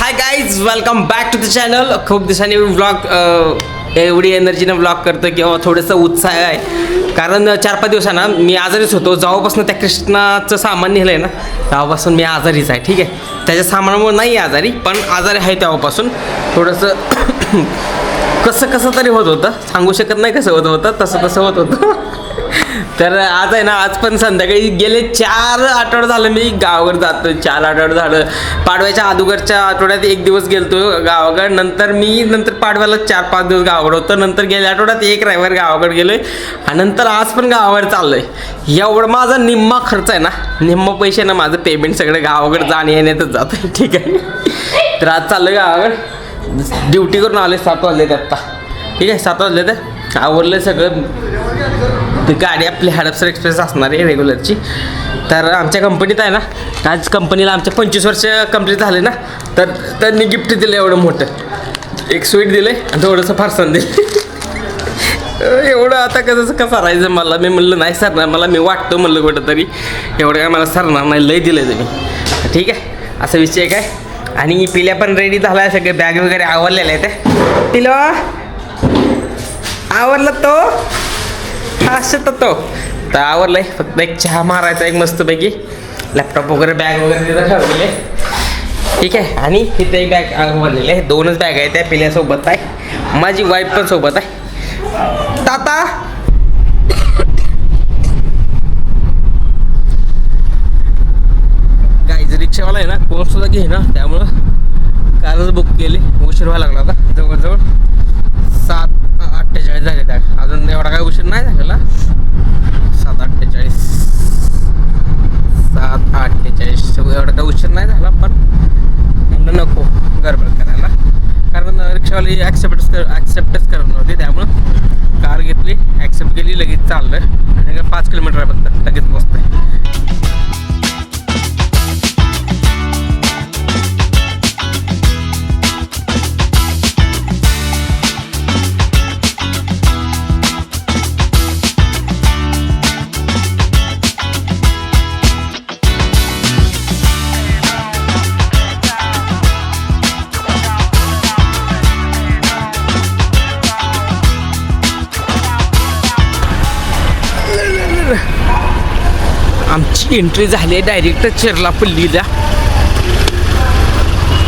High guys, welcome back to the channel. खूप दिवसांनी vlog एवढी एनर्जीनं व्लॉग करतो किंवा थोडंसं उत्साह आहे. कारण 4-5 दिवसांना मी आजारीच होतो. जेव्हापासून त्या कृष्णाचं सामान नेलं आहे ना तेव्हापासून मी आजारीच आहे. ठीक आहे, त्याच्या सामानामुळे नाही आजारी, पण आजारी आहे तेव्हापासून थोडंसं कसं तरी होत होतं. सांगू शकत नाही कसं होत होतं, तसं होत होतं. तर आज आहे ना, आज पण संध्याकाळी गेले 4 आठवडे झालं मी गावाकडे जातो. 4 आठवडे झालं. पाडव्याच्या अगोदरच्या आठवड्यात 1 दिवस गेलतो गावाकडे. नंतर पाडव्याला 4-5 दिवस गावाकडे होतं. नंतर गेल्या आठवड्यात 1 रविवार गावाकडे गेलोय आणि नंतर आज पण गावाकडे चाललोय. एवढं माझा निम्मा खर्च आहे ना, निम्मा पैसे ना, माझं पेमेंट सगळं गावाकडे जाणे येण्यातच जातं. ठीक आहे, तर आज चाललोय गावाकडे. ड्युटी करून आले 7 वाजले आत्ता. ठीक आहे, 7 वाजले तर आवरलं सगळं. गाडी आपली हडपसर एक्सप्रेस असणार आहे रेग्युलरची. तर आमच्या कंपनीत आहे ना, आज कंपनीला आमच्या 25 वर्ष कंप्लीट झाले ना, तर त्यांनी गिफ्ट दिलं एवढं मोठं. एक स्वीट दिलं आणि थोडंसं फारसन दिलं. एवढं आता कसं राहायचं मला. मी म्हणलं नाही सरणार मला, मी वाटतो म्हणलं कुठं तरी एवढं काय मला सरणार नाही. लय दिलं तुम्ही. ठीक आहे, असा विषय काय. आणि पिल्या पण रेडी झाला आहे, सगळे बॅग वगैरे आवरलेले आहेत. पिलो आवरलं तो असं तो तर आवरलं आहे. फक्त एक चहा मारायचा एक मस्तपैकी. लॅपटॉप वगैरे बॅग वगैरे तिथं ठरवले. ठीक आहे, आणि तिथे एक बॅग आवरलेली आहे. 2च बॅग आहे त्या पिल्यासोबत आहे. माझी वाईफ पण सोबत आहे. ताता गाईज रिक्षावाला आहे ना, कोण सुद्धा घे ना, त्यामुळं कारच बुक केली. उशीर व्हायला लागला होता. जवळजवळ 7:48 झाले. त्या अजून एवढा काय उशीर नाही झालेला. 7:48 एवढा काय उशीर नाही झाला, पण म्हणलं नको गडबड करायला. कारण रिक्षावाली ॲक्सेप्टच करत नव्हती, त्यामुळं कार घेतली, ॲक्सेप्ट केली, लगेच चाललं. आणि 5 किलोमीटर आहे फक्त, लगेच पोचतंय. आमची एंट्री झाली आहे डायरेक्ट चिरलापल्लीला.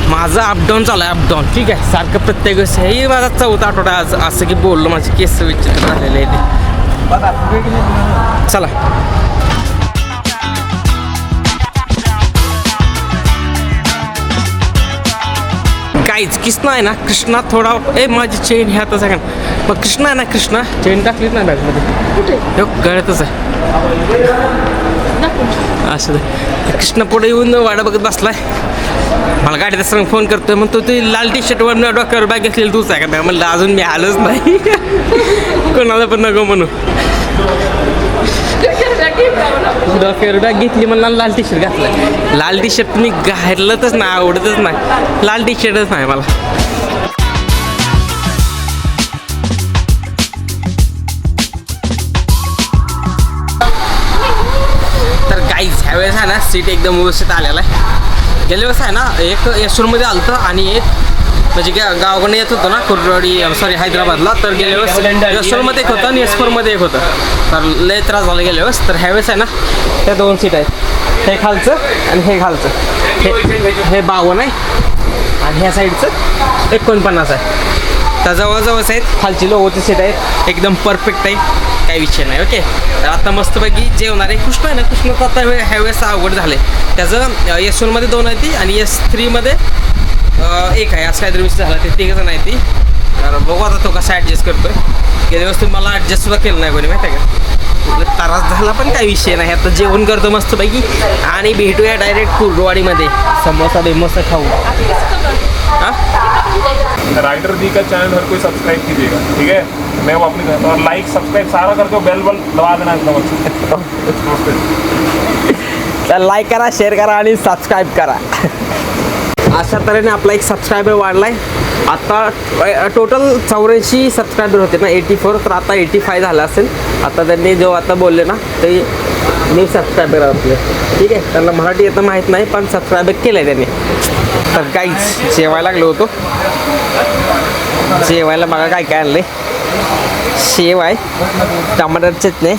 माझं अपडाऊन चालू आहे, अपडाऊन. ठीक आहे, सारखं प्रत्येक वेळेस. हे माझा 4था आठवडा आज असं की बोललो. माझे केस विचित्र झालेले आहे ते. चला काहीच कृष्णा आहे ना, कृष्णा थोडा माझी चेन ह्या आता सगळ्या. मग कृष्णा आहे ना, कृष्णा चेन टाकलीच नाही बॅगमध्ये. गळतच आहे असं. कृष्णा पुढे येऊन वाडा बघत बसलाय. मला गाडीत असताना फोन करतोय, मग तो ती लाल टी-शर्टवर डोक्यावर बॅग घेतलेली तूच आहे का? म्हणलं अजून मी आलोच नाही. कोणाला पण नको म्हणू. डोक्यावर बॅग घेतली म्हणून लाल टी-शर्ट घातलाय. लाल टी-शर्ट मी घालतच नाही, आवडतच नाही. लाल टी-शर्टच नाही मला. ह्यावेळेस आहे ना, सीट एकदम व्यवस्थित आलेला आहे. गेल्या वेळेस आहे ना, एक येसूरमध्ये आलं होतं आणि एक म्हणजे गावाकडनं येत होतं ना, कुर्रवाडी हैदराबादला. तर गेल्या वेळेस येसूरमध्ये एक होतं आणि येसपूरमध्ये एक होतं. तर लय त्रास झाला गेल्या वेळेस. तर ह्यावेळेस आहे ना, त्या 2 सीट आहेत. हे खालचं आणि हे खालचं. हे 52 आहे आणि ह्या साईडचं 49 आहे. तर जवळजवळच आहेत. खालची लोवरची सीट आहेत, एकदम परफेक्ट आहे, काही विषय नाही. ओके, तर आता मस्तपैकी जेवणार आहे. कृष्ण आहे ना, कृष्णाचं आता ह्यावेळेस अवघड झालं आहे. त्याचं S1मध्ये 2 आहे ती आणि S3मध्ये 1 आहे. असं काहीतरी विषय झाला. ते 3 जण आहे ती. तर बघू आता तो कसा ॲडजस्ट करतोय. गेल्या वेळेस तुम्ही मला ॲडजस्टसुद्धा केलं नाही कोणी, माहिती आहे का? त्रास झाला पण काही विषय नाही. आता जेवण करतो मस्तपैकी आणि भेटूया डायरेक्ट कुर्डवाडीमध्ये. समोसा बिमोसा खाऊ. हाँ, राइडर दी का चैनल हर कोई सब्सक्राइब कीजिएगा. ठीक है, मैं वो अपनी कहता हूँ, लाइक सब्सक्राइब सारा करके बेल दबा देना एकदम. तर लाईक करा, शेअर करा आणि सबस्क्राईब करा. अशा तऱ्हेने आपला एक सबस्क्रायबर वाढला आहे. आता टोटल 84 सबस्क्रायबर होते ना, 84. तर आता 85 झालं असेल. आता त्यांनी जो आता बोलले ना, ते न्यू सबस्क्रायबर आपले. ठीक आहे, त्यांना मराठी येतं माहीत नाही, पण सबस्क्रायबर केलं आहे त्यांनी. तर काहीच जेवायला लागलो होतो. जेवायला बघा काय काय आणले. शेव आहे, टमाटर चटणी,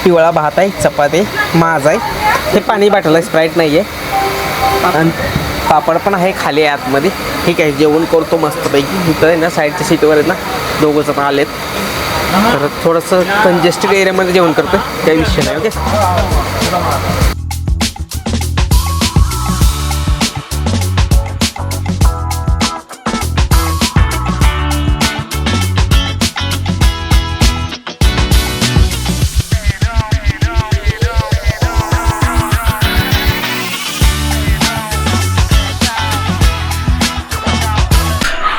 पिवळा भात आहे, चपाती, माज आहे, हे पाणी बाटल आहे, स्प्राईट नाही आहे, आणि पापड पण आहे खाली आहे आतमध्ये. ठीक आहे, जेवण करतो मस्तपैकी. इथं आहे ना साईडच्या सीटवर आहेत ना दोघं जण आलेत, तर थोडंसं कंजेस्टेड एरियामध्ये जेवण करतो, काही विषय नाही. ओके.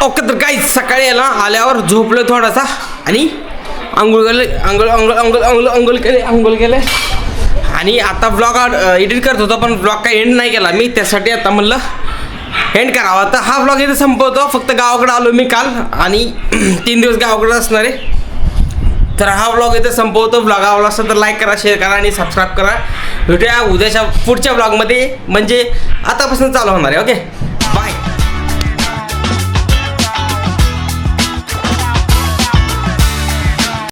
ओके, तर काही सकाळी याला आल्यावर झोपलो थोडासा आणि आंघोळ केले आणि आता ब्लॉग एडिट करत होतो, पण ब्लॉग काही एंड नाही केला मी. त्यासाठी आता म्हणलं एंड करावा. तर हा ब्लॉग इथे संपवतो. फक्त गावाकडे आलो मी काल आणि 3 दिवस गावाकडे असणार आहे. तर हा ब्लॉग इथे संपवतो. ब्लॉग आवडला असेल तर लाईक करा, शेअर करा आणि सबस्क्राईब करा. भेटूया उद्याच्या पुढच्या ब्लॉगमध्ये, म्हणजे आतापासून चालू होणार आहे. ओके.